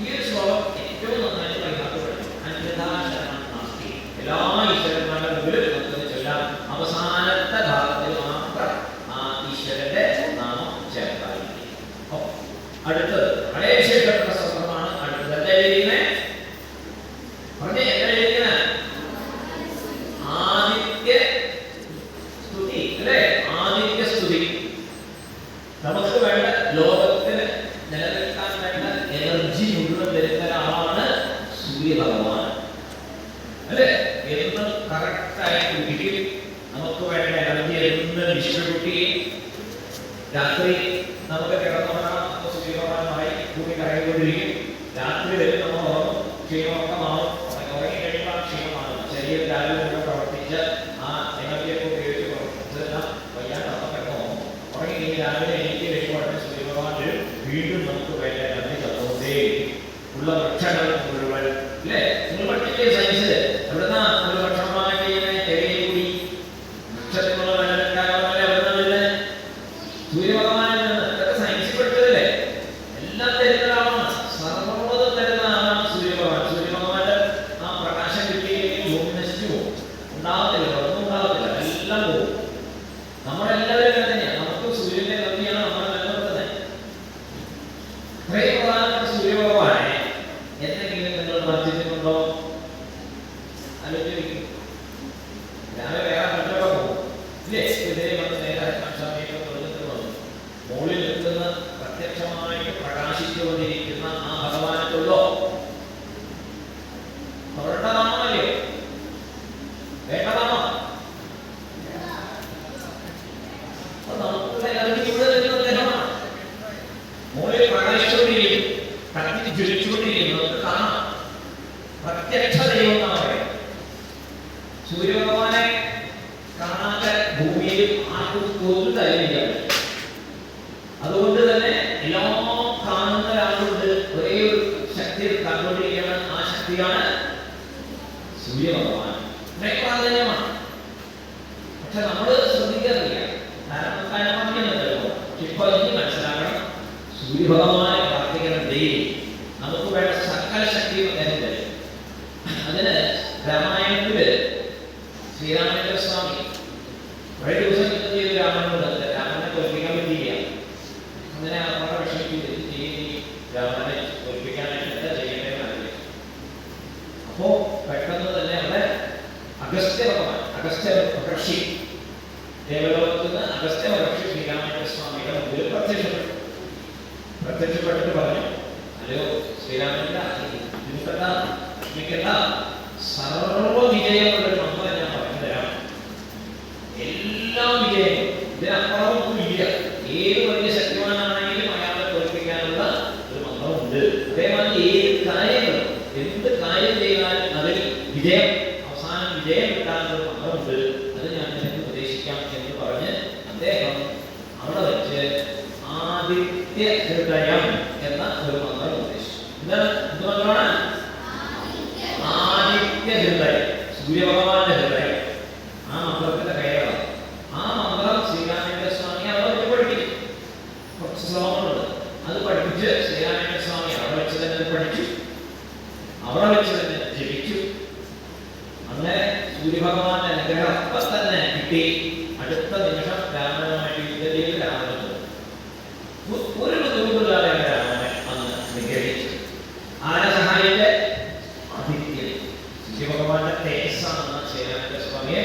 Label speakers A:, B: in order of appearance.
A: ഈ ഒരു ശ്ലോകം ഏറ്റവും നന്നായിട്ട് വൈകാട്ട് പഠിക്കും. അന്യഥാശരണം നാസ്തി. എല്ലാ ഈശ്വരന്മാരുടെ മുമ്പിൽ നമുക്കത് ചൊല്ലാം. അവസാനത്തെ ഭാഗത്തിൽ മാത്രം ആ ഈശ്വരന്റെ നാമം ചേർത്തായിരിക്കും. അടുത്തത് വളരെ വിശേഷപ്പെട്ട സ്വപ്നമാണ്. അടുത്തത് എന്താ എഴുതിയിരുന്നേ? പറഞ്ഞേ, എന്താ എഴുതിയിരുന്നേ? ആദിത്യ സ്തുതി അല്ലേ? ആദിത്യ സ്തുതി. നമുക്ക് വേണ്ട, ലോകത്തിന് നിലനിൽക്കാൻ വേണ്ട എനർജി മുഴുവൻ തരുന്ന ഒരാളാണ് സൂര്യഭഗവാൻ അല്ലേ? എന്നും കറക്റ്റായി കുട്ടിക്ക് നമുക്ക് വേണ്ട എനർജി എന്നും ഡിസ്ട്രിബ്യൂട്ട് ചെയ്യും. രാത്രി നമുക്ക് കിടന്നുറങ്ങാം, സൂര്യഭഗവാനുമായി ഭൂമി കറങ്ങിക്കൊണ്ടിരിക്കും. രാത്രി വരും, നമ്മൾ ഉറങ്ങും, ക്ഷീണമൊക്കെ മാറും. ഉറങ്ങി കഴിയുമ്പോൾ ക്ഷീണമാണ്. ശരീരം രാവിലെ നമ്മൾ പ്രവർത്തിച്ച് ആ എനർജിയൊക്കെ ഉപയോഗിച്ച് പ്രവർത്തിച്ചെല്ലാം വയ്യാണ്ട് ഉറങ്ങും. ഉറങ്ങി കഴിഞ്ഞ് രാവിലെ എനിക്ക് കഴിയുമ്പോൾ സൂര്യഭഗവാൻ വരും. വീണ്ടും നമുക്ക് വേണ്ട എനർജി തന്നോണ്ടേ ഉള്ള വൃക്ഷങ്ങൾ മുഴുവൻ അല്ലേ? നിങ്ങൾ പഠിച്ചില്ലേ സയൻസിൽ? എവിടുന്നാ ഒരു ഭക്ഷണമായി ചെയ്യുന്നത്? ചെറിയ കൂടി വൃക്ഷത്തിനുള്ള വേനൽക്കാലമല്ലേ എവിടുന്ന വരുന്നത്? സൂര്യഭഗവാനിൽ നിന്ന്. അതൊക്കെ സയൻസിൽ പഠിച്ചതല്ലേ? എല്ലാം തരുന്ന ആളാണ്, സർവ്വതും തരുന്ന ആളാണ് സൂര്യഭഗവാൻ. സൂര്യഭഗവാന്റെ ആ പ്രകാശം കിട്ടിയില്ലെങ്കിൽ ഭൂമി നശിച്ചു പോകും. ഉണ്ടാകത്തില്ല, ഒന്നും ഉണ്ടാകത്തില്ല, എല്ലാം പോകും. നമ്മളെല്ലാവരും തന്നെയാണ്. നമുക്ക് സൂര്യന്റെ എനർജിയാണ് നമ്മളെ നിലനിർത്തുന്നത്. ഇത്രയും പ്രധാനപ്പെട്ട സൂര്യഭഗവാനെ എന്തെങ്കിലും നിങ്ങൾ പ്രാർത്ഥിച്ചിട്ടുണ്ടോ? ആലോചിക്കും. രാവിലെ വേറെ മറ്റൊക്കെ പോകും ഇല്ലേ? ഇതേ വന്ന് നേരെ അക്ഷാമിയൊക്കെ തുറന്നിട്ട് വന്നു. മുകളിൽ നിൽക്കുന്ന പ്രത്യക്ഷമായിട്ട് പ്രകാശിച്ചുകൊണ്ടിരിക്കുന്ന ആ ഭഗവാനുള്ളോ? അവരുടെ നാമമല്ലേ? വേണ്ടതാണോ? നമുക്കുള്ള എനർജി ഇവിടെ വരുന്ന അദ്ദേഹമാണ്. മുകളിൽ പ്രകാശിച്ചുകൊണ്ടിരിക്കും, കത്തി ജ്വലിച്ചുകൊണ്ടിരിക്കും. നമുക്ക് കാണാം. പ്രത്യക്ഷ ദൈവം എന്നാണ് പറയുന്നത്. സൂര്യഭഗവാനെ കാണാത്ത ഭൂമിയിൽ ആർക്കും ഒരു തലമില്ല. അതുകൊണ്ട് തന്നെ എല്ലാം കാണുന്ന ഒരാളുണ്ട്. ഒരേ ഒരു ശക്തി കണ്ടുകൊണ്ടിരിക്കുന്ന ആ ശക്തിയാണ് സൂര്യഭഗവാൻ. പ്രാധാന്യമാണ്. പക്ഷെ നമ്മൾ ശ്രദ്ധിക്കാറില്ല. പറഞ്ഞല്ലോ, ഇപ്പൊ എനിക്ക് മനസ്സിലാക്കണം, സൂര്യഭഗവാനെ പ്രാർത്ഥിക്കണം ഡെയിലി. നമുക്ക് വേണ്ട സകല ശക്തിയും അദ്ദേഹം തരും. അതിന് രാമായണത്തില് ശ്രീരാമചന്ദ്ര സ്വാമി കുറേ ദിവസം യുദ്ധം ചെയ്ത് രാമനെ തോൽപ്പിക്കാൻ പറ്റിയില്ല. അങ്ങനെ വളരെ വിഷമിച്ചു. രാമനെ തോൽപ്പിക്കാനായിട്ട് എന്താ ചെയ്യേണ്ടതെന്ന് അറിയില്ല. അപ്പോ പെട്ടെന്ന് തന്നെ അവിടെ അഗസ്ത്യ ഭഗവാൻ, അഗസ്ത്യ മഹർഷി, ദേവലോകത്ത് നിന്ന് അഗസ്ത്യ മഹർഷി ശ്രീരാമചന്ദ്ര സ്വാമിയുടെ മുമ്പിൽ പ്രത്യക്ഷപ്പെട്ടിട്ട് പറഞ്ഞു, ഹലോ ശ്രീരാമചന്ദ്ര, സർവ വിജയങ്ങളുടെ മന്ത്രം ഞാൻ പറഞ്ഞു തരാം. എല്ലാ വിജയവും, ഇതിനപ്പുറം ഇല്ല. ഏത് വലിയ ശക്തിമാനാണെങ്കിലും അയാളെ തോൽപ്പിക്കാനുള്ള ഒരു മന്ത്രമുണ്ട്. അതേമാതിരി ഏത് കാര്യങ്ങളും, എന്ത് കാര്യം ചെയ്താലും അതിൽ വിജയം, അവസാനം വിജയം കിട്ടാനുള്ള ഒരു മന്ത്രമുണ്ട്. അത് ഞാൻ നിനക്ക് ഉപദേശിക്കാം എന്ന് പറഞ്ഞ് അദ്ദേഹം അവിടെ വെച്ച് ആദിത്യ ഹൃദയം എന്ന ഒരു മന്ത്രം ഉപദേശിച്ചു. എന്ത് മന്ത്രമാണ്? ആദിത്യ ഹൃദയം, സൂര്യഭഗവാന്റെ ഹൃദയം. ആ മന്ത്രത്തിന്റെ പേരാണ്. ആ മന്ത്രം ശ്രീരാമചന്ദ്ര സ്വാമി അവിടെ വെച്ച് പഠിപ്പിച്ചു. കുറച്ച് ശ്ലോകങ്ങളുണ്ട്, അത് പഠിപ്പിച്ച് ശ്രീരാമചന്ദ്ര സ്വാമി അവിടെ വെച്ച് തന്നെ പഠിച്ചു, അവിടെ വെച്ച് തന്നെ ജപിച്ചു. അങ്ങനെ സൂര്യഭഗവാന്റെ അനുഗ്രഹം അപ്പം തന്നെ കിട്ടി. അടുത്ത നിമിഷം രാമനുമായിട്ട് യുദ്ധം ചെയ്ത് രാമൻ ഒരു ബുദ്ധിമുട്ടില്ലാതെ രാമനെ അന്ന് നിഗ്രഹിച്ചു. ആരെ സഹായിച്ച്? ആദിത്യൻ, സൂര്യഭഗവാന്റെ തേജസ്സാണ് ശ്രീരാമചന്ദ്ര സ്വാമിയെ